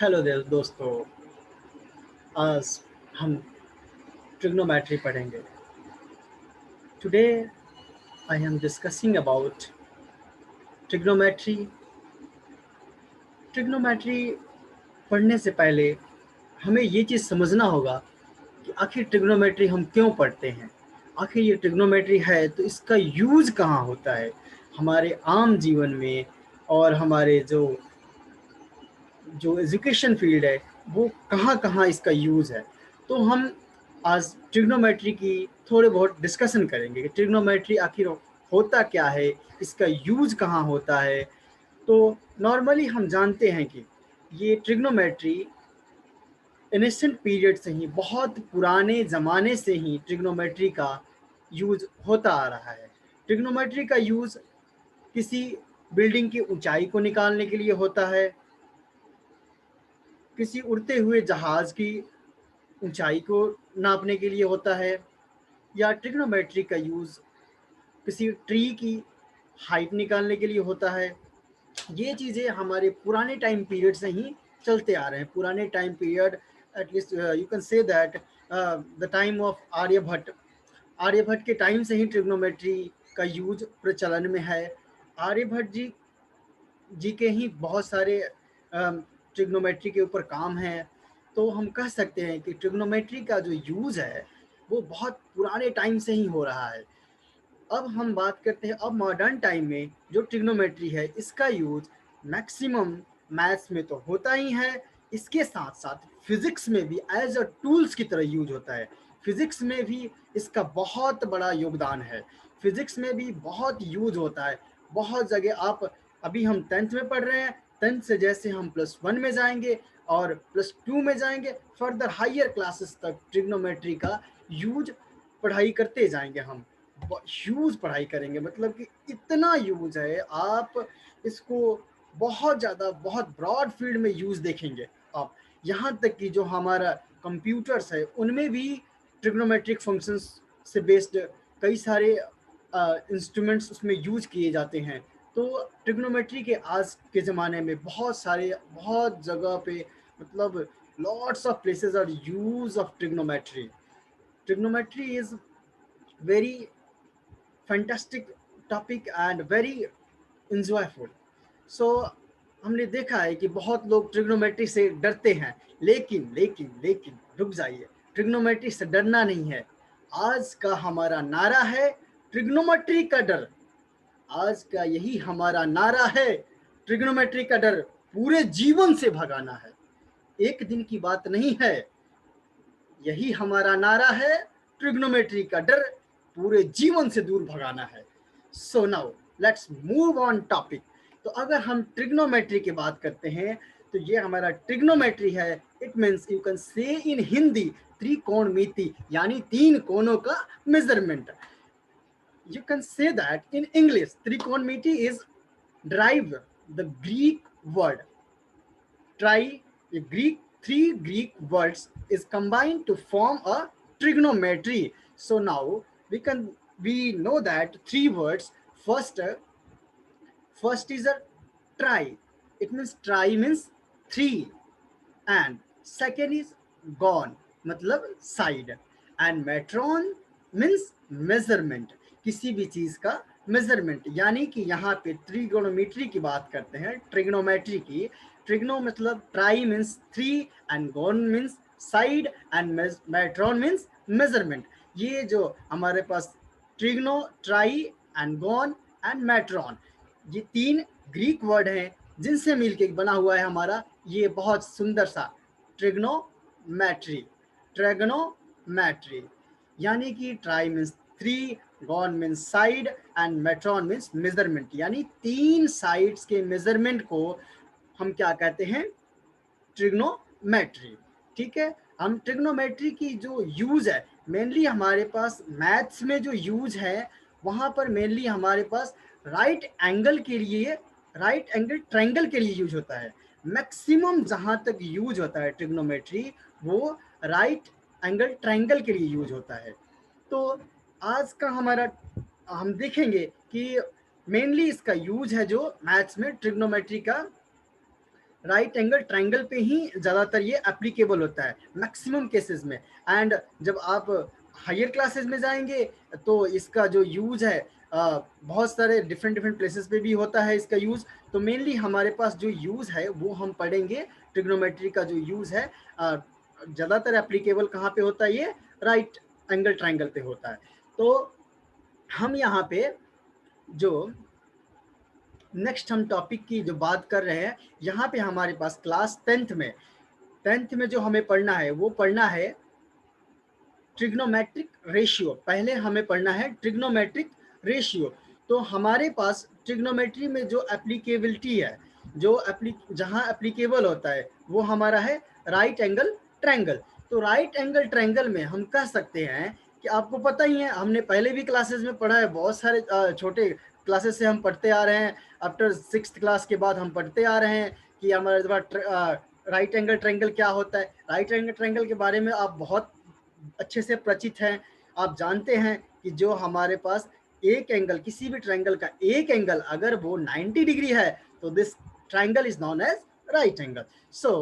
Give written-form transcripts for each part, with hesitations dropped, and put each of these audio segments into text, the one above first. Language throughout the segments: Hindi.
हेलो देव दोस्तों। आज हम ट्रिग्नोमेट्री पढ़ेंगे। Today I am discussing about trigonometry. Trigonometry पढ़ने से पहले हमें ये चीज़ समझना होगा कि आखिर ट्रिग्नोमेट्री हम क्यों पढ़ते हैं। आखिर ये ट्रिग्नोमेट्री है तो इसका यूज़ कहाँ होता है हमारे आम जीवन में, और हमारे जो जो एजुकेशन फील्ड है वो कहाँ कहाँ इसका यूज़ है। तो हम आज ट्रिग्नोमेट्री की थोड़े बहुत डिस्कशन करेंगे कि ट्रिग्नोमेट्री आखिर होता क्या है, इसका यूज़ कहाँ होता है। तो नॉर्मली हम जानते हैं कि ये ट्रिग्नोमेट्री एंशिएंट पीरियड से ही, बहुत पुराने ज़माने से ही ट्रिग्नोमेट्री का यूज़ होता आ रहा है। ट्रिग्नोमेट्री का यूज़ किसी बिल्डिंग की ऊंचाई को निकालने के लिए होता है, किसी उड़ते हुए जहाज़ की ऊंचाई को नापने के लिए होता है, या ट्रिग्नोमेट्री का यूज़ किसी ट्री की हाइट निकालने के लिए होता है। ये चीज़ें हमारे पुराने टाइम पीरियड से ही चलते आ रहे हैं। पुराने time period, at least you can say that the time of Aryabhatta. Aryabhatta के टाइम से ही ट्रिग्नोमेट्री का यूज प्रचलन में है। आर्यभट्ट जी के ही बहुत सारे ट्रिग्नोमेट्री के ऊपर काम हैं। तो हम कह सकते हैं कि ट्रिग्नोमेट्री का जो यूज़ है वो बहुत पुराने टाइम से ही हो रहा है। अब हम बात करते हैं, अब मॉडर्न टाइम में जो ट्रिग्नोमेट्री है इसका यूज मैक्सिमम मैथ्स में तो होता ही है, इसके साथ साथ फिजिक्स में भी एज अ टूल्स की तरह यूज होता है। फिजिक्स में भी इसका बहुत बड़ा योगदान है। फिजिक्स में भी बहुत यूज होता है बहुत जगह। आप अभी हम 10th में पढ़ रहे हैं, 10th से जैसे हम +1 में जाएंगे और +2 में जाएंगे, फर्दर हायर क्लासेस तक ट्रिग्नोमेट्री का यूज पढ़ाई करते जाएंगे। हम ह्यूज पढ़ाई करेंगे, मतलब कि इतना यूज है, आप इसको बहुत ज़्यादा, बहुत ब्रॉड फील्ड में यूज देखेंगे आप। यहाँ तक कि जो हमारा कंप्यूटर्स है उनमें भी ट्रिग्नोमेट्रिक फंक्शंस से बेस्ड कई सारे इंस्ट्रूमेंट्स उसमें यूज किए जाते हैं। तो ट्रिग्नोमेट्री के आज के ज़माने में बहुत सारे, बहुत जगह पे, मतलब lots of places are use of trigonometry. Trigonometry is very fantastic topic and very enjoyful. So हमने देखा है कि बहुत लोग ट्रिग्नोमेट्री से डरते हैं, लेकिन लेकिन लेकिन रुक जाइए, ट्रिग्नोमेट्री से डरना नहीं है। आज का हमारा नारा है ट्रिग्नोमेट्री का डर। आज का यही हमारा नारा है, ट्रिग्नोमेट्री का डर पूरे जीवन से भगाना है, एक दिन की बात नहीं है। यही हमारा नारा है, ट्रिग्नोमेट्री का डर पूरे जीवन से दूर भगाना है। So now let's move on topic. तो अगर हम ट्रिग्नोमेट्री की बात करते हैं तो ये हमारा ट्रिग्नोमेट्री है। इट मीन्स, यू कैन से इन हिंदी, त्रिकोणमिति, यानी तीन कोणों का measurement. You can say that in English, trigonometry is derived the Greek word tri. The Greek three Greek words is combined to form a trigonometry. So now we know that three words. First is a tri. It means tri means three, and second is gone, मतलब side, and metron means measurement, किसी भी चीज का मेजरमेंट। यानी कि यहाँ पे ट्रिगोनोमेट्री की बात करते हैं, ट्रिग्नोमेट्री की। ट्रिग्नो मतलब tri means three, and gon means side, and metron means measurement. ये जो हमारे पास trigno, tri and gon and metron, ये तीन ग्रीक वर्ड हैं जिनसे मिलके बना हुआ है हमारा ये बहुत सुंदर सा ट्रिग्नोमेट्री। ट्रिग्नोमेट्री यानी कि tri means three, gon means side, and metron means measurement. यानी तीन साइड्स के मेजरमेंट को हम क्या कहते हैं, ट्रिग्नोमेट्री। ठीक है। हम ट्रिग्नोमेट्री की जो यूज है, मेनली हमारे पास मैथ्स में जो यूज है वहां पर मेनली हमारे पास राइट एंगल के लिए, राइट एंगल ट्रायंगल के लिए यूज होता है। मैक्सिमम जहां तक यूज होता है ट्रिग्नोमेट्री, वो राइट एंगल ट्रायंगल के लिए यूज होता है। तो आज का हमारा, हम देखेंगे कि मेनली इसका यूज है जो मैथ्स में ट्रिग्नोमेट्री का राइट एंगल ट्रायंगल पे ही ज़्यादातर ये एप्लीकेबल होता है मैक्सिमम केसेस में। एंड जब आप हायर क्लासेस में जाएंगे तो इसका जो यूज़ है बहुत सारे डिफरेंट डिफरेंट प्लेसेस पे भी होता है इसका यूज़। तो मेनली हमारे पास जो यूज़ है वो हम पढ़ेंगे, ट्रिग्नोमेट्री का जो यूज़ है ज़्यादातर एप्लीकेबल कहाँ पे होता है, ये राइट एंगल ट्रायंगल पे होता है। तो हम यहाँ पे जो नेक्स्ट हम टॉपिक की जो बात कर रहे हैं, यहाँ पे हमारे पास क्लास टेंथ में जो हमें पढ़ना है वो पढ़ना है ट्रिग्नोमेट्रिक रेशियो। पहले हमें पढ़ना है ट्रिग्नोमेट्रिक रेशियो। तो हमारे पास ट्रिग्नोमेट्री में जो एप्लीकेबिलिटी है, जहाँ एप्लीकेबल होता है वो हमारा है राइट एंगल ट्रायंगल। तो राइट एंगल ट्रायंगल में हम कह सकते हैं कि आपको पता ही है, हमने पहले भी क्लासेस में पढ़ा है, बहुत सारे छोटे क्लासेस से हम पढ़ते आ रहे हैं, आफ्टर 6th क्लास के बाद हम पढ़ते आ रहे हैं कि हमारे राइट एंगल ट्रायंगल क्या होता है। राइट एंगल ट्रायंगल के बारे में आप बहुत अच्छे से परिचित हैं। आप जानते हैं कि जो हमारे पास एक एंगल, किसी भी ट्रायंगल का एक एंगल अगर वो 90 डिग्री है तो this triangle is known as right angle. So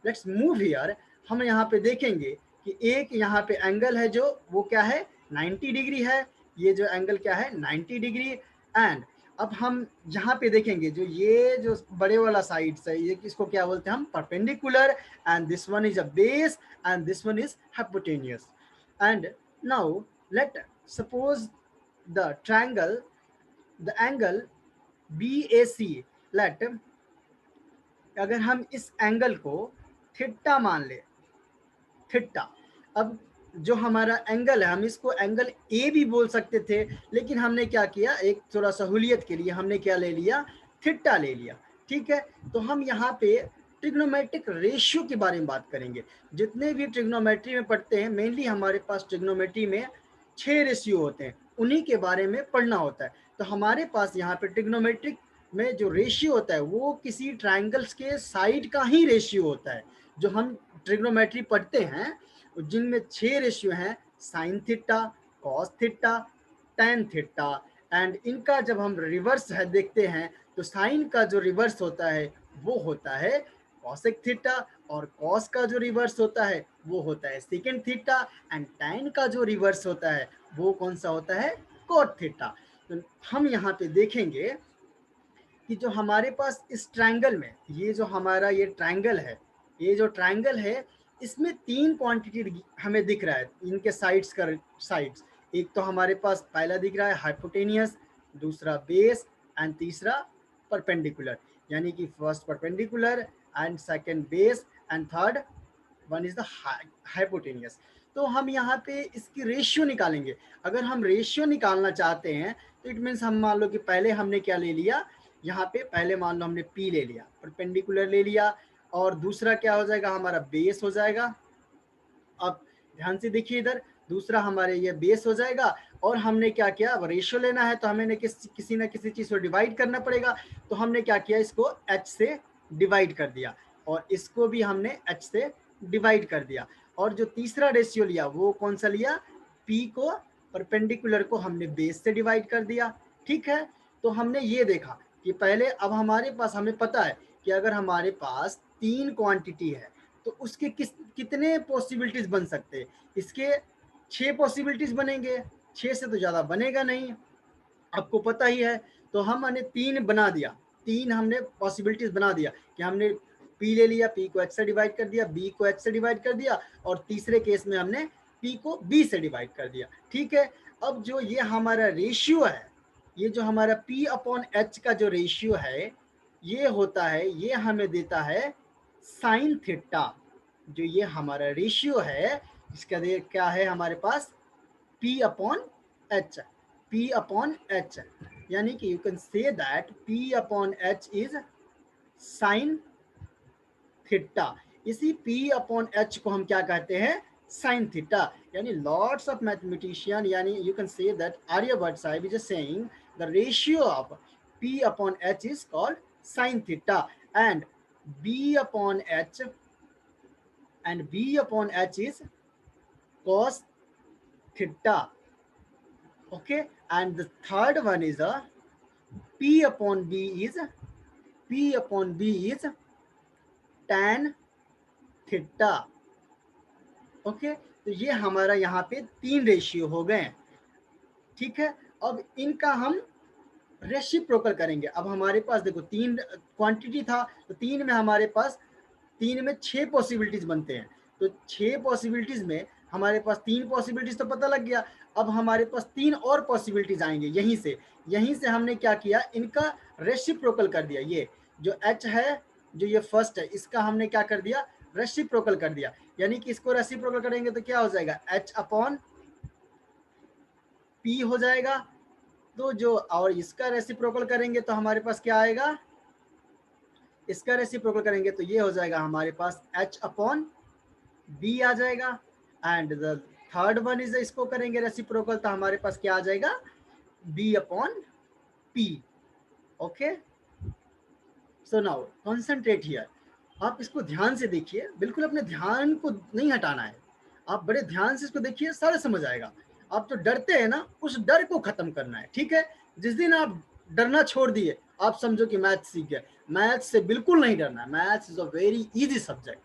let's move here. हम यहाँ पे देखेंगे कि एक यहाँ पे एंगल है जो वो क्या है 90 डिग्री है। ये जो एंगल क्या है 90 डिग्री। एंड अब हम यहाँ पे देखेंगे जो ये जो बड़े वाला साइड्स है ये किसको क्या बोलते हैं हम, perpendicular. And this one is a base and this one is hypotenuse. And now let suppose the triangle, the angle BAC, let अगर हम इस एंगल को थीटा मान ले, थीटा। अब जो हमारा एंगल है हम इसको एंगल ए भी बोल सकते थे, लेकिन हमने क्या किया, एक थोड़ा सहूलियत के लिए हमने क्या ले लिया, थीटा ले लिया। ठीक है, तो हम यहाँ पे ट्रिग्नोमेट्रिक रेशियो के बारे में बात करेंगे। जितने भी ट्रिग्नोमेट्री में पढ़ते हैं मेनली हमारे पास ट्रिग्नोमेट्री में 6 रेशियो होते हैं, उन्हीं के बारे में पढ़ना होता है। तो हमारे पास यहाँ पे ट्रिग्नोमेट्रिक में जो रेशियो होता है वो किसी ट्राइंगल्स के साइड का ही रेशियो होता है। जो हम ट्रिग्नोमेट्री पढ़ते हैं जिनमें 6 रेशियो हैं, sine theta, cos theta, tan theta. And इनका जब हम रिवर्स है देखते हैं तो साइन का जो रिवर्स होता है वो होता है कॉसेक थीटा, और कॉस का जो रिवर्स होता है वो होता है सेकेंड थीटा, एंड टैन का जो रिवर्स होता है वो कौन सा होता है, कॉट थीटा। तो हम यहाँ पे देखेंगे कि जो हमारे पास इस ट्रायंगल में ये जो हमारा ये ट्रायंगल है, ये जो ट्रायंगल है इसमें 3 क्वांटिटी हमें दिख रहा है, इनके साइड्स का साइड्स। एक तो हमारे पास पहला दिख रहा है हाइपोटेनियस, दूसरा बेस, एंड तीसरा परपेंडिकुलर। यानी कि first perpendicular and second base and third one is the hypotenuse. तो हम यहाँ पे इसकी रेशियो निकालेंगे। अगर हम रेशियो निकालना चाहते हैं तो इट मीन्स हम मान लो कि पहले हमने क्या ले लिया, यहाँ पे पहले मान लो हमने P ले लिया, परपेंडिकुलर ले लिया, और दूसरा क्या हो जाएगा हमारा बेस हो जाएगा। अब ध्यान से देखिए इधर, दूसरा हमारे ये बेस हो जाएगा। और हमने क्या किया, अब रेशियो लेना है तो हमें किसी ना किसी चीज को डिवाइड करना पड़ेगा। तो हमने क्या किया, इसको h से डिवाइड कर दिया, और इसको भी हमने h से डिवाइड कर दिया। और जो तीसरा रेशियो लिया वो कौन सा लिया, P को, परपेंडिकुलर को हमने बेस से डिवाइड कर दिया। ठीक है, तो हमने ये देखा कि पहले, अब हमारे पास हमें पता है कि अगर हमारे पास 3 क्वांटिटी है तो उसके कितने पॉसिबिलिटीज बन सकते हैं, इसके 6 पॉसिबिलिटीज बनेंगे, 6 से तो ज़्यादा बनेगा नहीं, आपको पता ही है। तो हमने 3 बना दिया, 3 हमने पॉसिबिलिटीज बना दिया कि हमने P ले लिया, P को H से डिवाइड कर दिया, B को H से डिवाइड कर दिया, और तीसरे केस में हमने P को B से डिवाइड कर दिया। ठीक है, अब जो ये हमारा रेशियो है, ये जो हमारा P अपॉन H का जो रेशियो है ये होता है, ये हमें देता है साइन थीटा। जो ये हमारा रेशियो है इसका क्या है हमारे पास, P upon H, P upon H। यानी कि you can say that P upon H is sine theta. इसी P अपॉन H को हम क्या कहते हैं, साइन थीटा। यानी लॉट्स ऑफ मैथमेटिशियन, यानी you can say that Aryabhatta साहब is saying the ratio of P upon H is called sine theta, and B upon H is cos theta. Okay, and the third one is P upon B is tan theta. Okay, तो ये हमारा यहाँ पे 3 रेशियो हो गए, ठीक है। अब इनका हम रेसिप्रोकल करेंगे। अब हमारे पास देखो 3 क्वांटिटी था, तो 3 में हमारे पास 3 में 6 पॉसिबिलिटीज बनते हैं। तो 6 पॉसिबिलिटीज में हमारे पास 3 पॉसिबिलिटीज तो पता लग गया। अब हमारे पास 3 और पॉसिबिलिटीज आएंगे यहीं से हमने क्या किया, इनका रेसिप्रोकल कर दिया। ये जो h है, जो ये फर्स्ट है, इसका हमने क्या कर दिया, रेसिप्रोकल कर दिया। यानी कि इसको रेसिप्रोकल करेंगे तो क्या हो जाएगा, h अपॉन p हो जाएगा। तो जो और इसका रेसिप्रोकल करेंगे तो हमारे पास क्या आएगा, इसका रेसिप्रोकल करेंगे तो ये हो जाएगा हमारे पास h अपॉन बी आ जाएगा। And the third one is, इसको करेंगे रेसिप्रोकल तो हमारे पास क्या आ जाएगा, b upon p। Okay, so now concentrate here. आप इसको ध्यान से देखिए, बिल्कुल अपने ध्यान को नहीं हटाना है, आप बड़े ध्यान से इसको देखिए, सारा समझ आएगा। आप तो डरते हैं ना, उस डर को खत्म करना है, ठीक है। जिस दिन आप डरना छोड़ दिए, आप समझो कि मैथ सीख गए। मैथ से बिल्कुल नहीं डरना है, math is a very easy subject,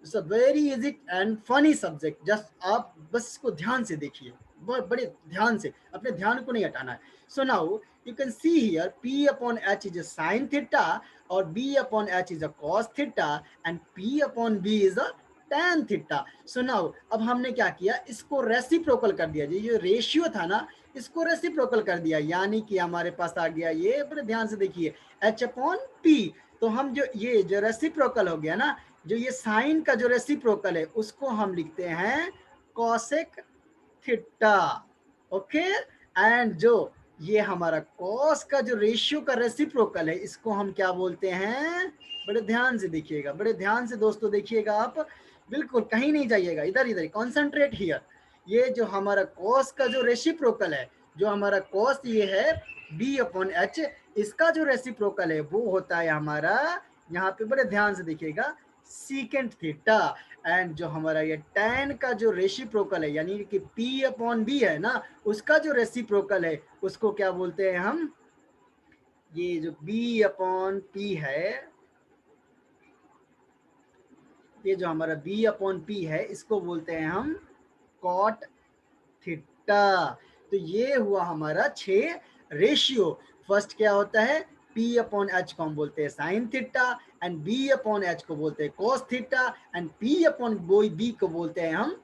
it's a very easy and funny subject. Just आप बस इसको ध्यान से देखिए, बहुत बड़े ध्यान से, अपने ध्यान को नहीं हटाना है। So now you can see here p upon h is a sin theta or b upon h is a cos theta and p upon b is a tan theta. So now अब हमने क्या किया, इसको रेसिप्रोकल कर दिया। ये रेशियो था ना, इसको रेसिप्रोकल कर दिया, यानी कि हमारे पास आ गया, ये बड़े ध्यान से देखिए, h अपॉन p। तो हम जो ये जो रेसिप्रोकल हो गया ना, जो ये साइन का जो रेसिप्रोकल है, उसको हम लिखते हैं कॉसेक थीटा। ओके, एंड जो ये हमारा कॉस का जो रेशियो का रेसिप्रोकल है, इसको हम क्या बोलते हैं, बड़े ध्यान से देखिएगा, बड़े ध्यान से दोस्तों देखिएगा, आप बिल्कुल कहीं नहीं जाइएगा, इधर इधर कॉन्सेंट्रेट हियर। ये जो हमारा कॉस का जो रेसिप्रोकल है, जो हमारा कॉस ये है b अपॉन एच, इसका जो रेसिप्रोकल है वो होता है हमारा, यहाँ पे बड़े ध्यान से देखिएगा, सीकेंट थीटा। एंड जो हमारा ये tan का जो रेसिप्रोकल है, यानी कि p अपॉन b है ना, उसका जो रेसिप्रोकल है उसको क्या बोलते हैं हम, ये जो b अपॉन p है, ये जो हमारा b अपॉन p है, इसको बोलते हैं हम कॉट थीटा। तो ये हुआ हमारा 6 रेशियो। फर्स्ट क्या होता है, p अपॉन एच को हम बोलते हैं sine theta, and b upon H को बोलते हैं cos theta, and p upon b को बोलते हैं हम,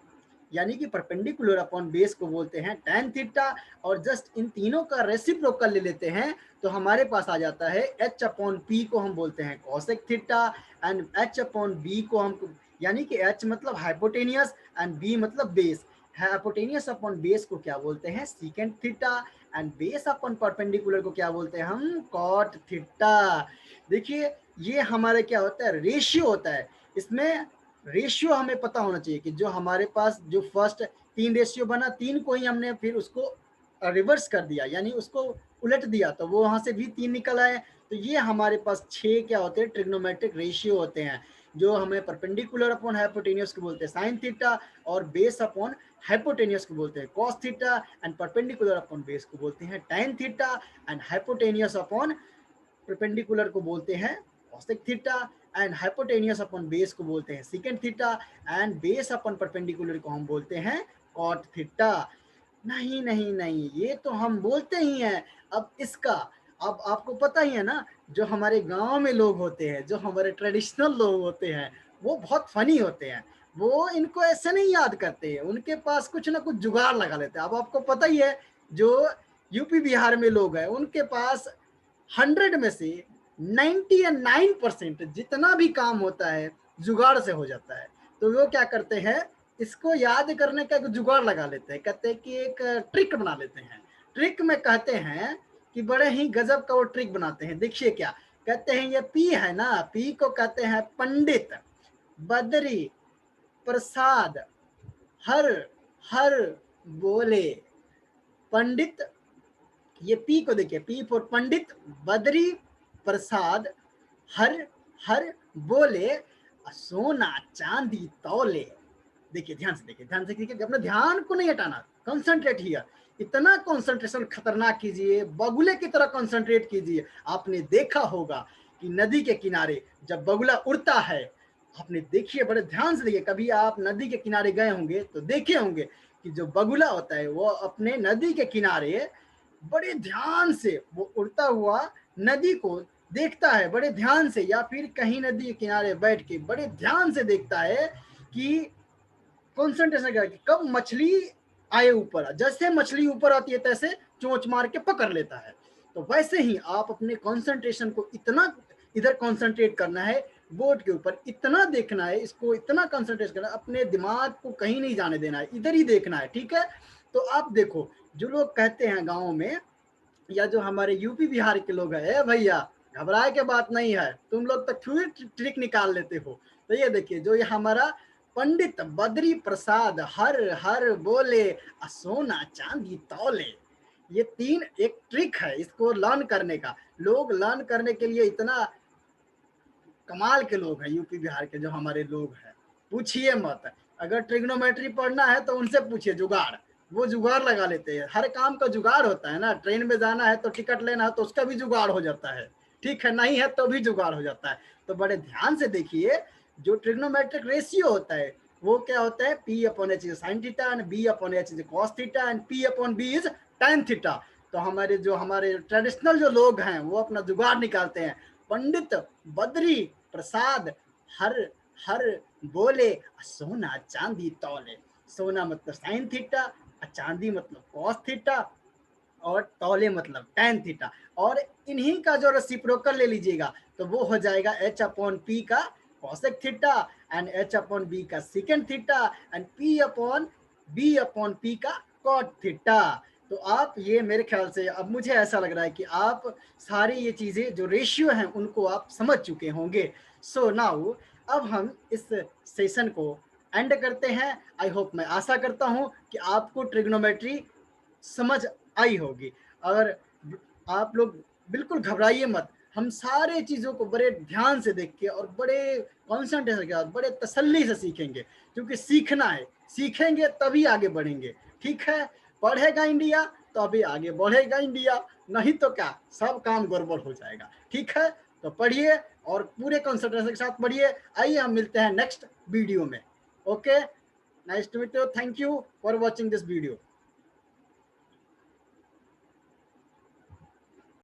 यानी कि परपेंडिकुलर अपॉन बेस को बोलते हैं tan थीटा। और जस्ट इन तीनों का रेसिप्रोकल ले लेते हैं तो हमारे पास आ जाता है h अपॉन p को हम बोलते हैं cosec theta, and h upon b को हम, यानी कि h मतलब हाइपोटेनियस एंड b मतलब बेस। हाइपोटेनियस अपॉन बेस को क्या बोलते हैं, secant theta, and base upon perpendicular को क्या बोलते हैं हम, कॉट थीटा। देखिए ये हमारे क्या होता है, रेशियो होता है। इसमें रेशियो हमें पता होना चाहिए कि जो हमारे पास जो फर्स्ट 3 रेशियो बना, 3 को ही हमने फिर उसको रिवर्स कर दिया, यानी उसको उलट दिया, तो वो वहां से भी 3 निकल आए। तो ये हमारे पास 6 क्या होते हैं, ट्रिग्नोमेट्रिक रेशियो होते हैं, जो हमें परपेंडिकुलर अपॉन हाइपोटेनियस को बोलते हैं साइन थीटा, और बेस अपॉन हाइपोटेनियस को बोलते हैं cos theta, and perpendicular upon base को बोलते हैं tan theta, and hypotenuse upon perpendicular को बोलते हैं cosec theta, and hypotenuse upon base को बोलते हैं secant theta, and base upon perpendicular को हम बोलते हैं कॉट थीटा। नहीं नहीं नहीं, ये तो हम बोलते ही हैं। अब इसका, अब आपको पता ही है ना, जो हमारे गांव में लोग होते हैं, जो हमारे ट्रेडिशनल लोग होते हैं, वो बहुत फनी होते हैं। वो इनको ऐसे नहीं याद करते हैं, उनके पास कुछ ना कुछ जुगाड़ लगा लेते हैं। अब आपको पता ही है, जो यूपी बिहार में लोग हैं, उनके पास 100 में से 99% जितना भी काम होता है जुगाड़ से हो जाता है। तो वो क्या करते हैं, इसको याद करने का एक जुगाड़ लगा लेते हैं, कहते हैं कि एक ट्रिक बना लेते हैं। ट्रिक में कहते हैं कि बड़े ही गजब का वो ट्रिक बनाते हैं। देखिए क्या कहते हैं, ये पी है ना, पी को कहते हैं पंडित बद्री प्रसाद हर हर बोले। पंडित, ये पी को देखिए, पी फॉर पंडित बद्री प्रसाद हर हर बोले, सोना चांदी तौले। देखिए ध्यान से देखिए, ध्यान से देखिए, अपने ध्यान को नहीं हटाना, कंसंट्रेट हियर। इतना कंसंट्रेशन खतरनाक कीजिए, बगुले की तरह कंसंट्रेट कीजिए। आपने देखा होगा कि नदी के किनारे जब बगुला उड़ता है, आपने देखिए बड़े ध्यान से देखिए, कभी आप नदी के किनारे गए होंगे तो देखे होंगे कि जो बगुला होता है वो अपने नदी के किनारे बड़े ध्यान से वो उड़ता हुआ नदी को देखता है, बड़े ध्यान से, या फिर कहीं नदी के किनारे बैठ के बड़े ध्यान से देखता है कि कंसंट्रेशन करके कब मछली आए ऊपर, जैसे मछली ऊपर आती है तैसे चोंच मार के पकड़ लेता है। तो वैसे ही आप अपने कंसंट्रेशन को इतना इधर कंसंट्रेट करना है, बोर्ड के ऊपर इतना देखना है, इसको इतना कंसंट्रेट करना है, अपने दिमाग को कहीं नहीं जाने देना है, इधर ही देखना है, ठीक है। तो आप देखो, जो लोग कहते हैं गाँव में या जो हमारे यूपी बिहार के लोग हैं, भैया घबराए के बात नहीं है, तुम लोग तो क्यों ट्रिक निकाल लेते हो। तो ये देखिए, जो ये हमारा पंडित बद्री प्रसाद हर हर बोले सोना चांदी तौले, ये तीन एक ट्रिक है, इसको लर्न करने का, लोग लर्न करने के लिए इतना कमाल के लोग हैं यूपी बिहार के जो हमारे लोग हैं, पूछिए मत। अगर ट्रिग्नोमेट्री पढ़ना है तो उनसे पूछिए, जुगाड़, वो जुगाड़ लगा लेते हैं, हर काम का जुगाड़ होता है ना, ट्रेन में जाना है तो टिकट लेना है तो उसका भी जुगाड़ हो जाता है, ठीक है, नहीं है तो भी जुगाड़ हो जाता है। तो बड़े ध्यान से देखिए, जो ट्रिग्नोमेट्रिक रेशियो होता है वो क्या होता है, P upon H is sine theta and B upon H is cos theta and P upon B is tan theta. तो हमारे ट्रेडिशनल जो लोग हैं वो अपना जुगाड़ निकालते हैं, पंडित बद्री प्रसाद हर हर बोले सोना चांदी तौले। सोना मतलब साइन थीटा, चांदी मतलब कॉस थीटा, और तौले मतलब tan थीटा। और इन्हीं का जो रेसिप्रोकल ले लीजिएगा तो वो हो जाएगा h अपॉन पी का cosec theta and h upon B का secant theta and p upon b upon p का कॉट थीटा। तो आप ये, मेरे ख्याल से अब मुझे ऐसा लग रहा है कि आप सारी ये चीज़ें जो रेशियो हैं उनको आप समझ चुके होंगे। सो नाउ अब हम इस सेशन को एंड करते हैं। आई होप, मैं आशा करता हूँ कि आपको ट्रिग्नोमेट्री समझ आई होगी। अगर आप लोग बिल्कुल घबराइए मत, हम सारे चीज़ों को बड़े ध्यान से देख के और बड़े कॉन्सेंट्रेशन के साथ बड़े तसल्ली से सीखेंगे, क्योंकि सीखना है, सीखेंगे तभी आगे बढ़ेंगे, ठीक है। पढ़ेगा इंडिया तो अभी आगे बढ़ेगा इंडिया, नहीं तो क्या सब काम गड़बड़ हो जाएगा, ठीक है। तो पढ़िए और पूरे कॉन्सेंट्रेशन के साथ पढ़िए। आइए हम मिलते हैं नेक्स्ट वीडियो में। Okay, nice to meet you, thank you for watching this video.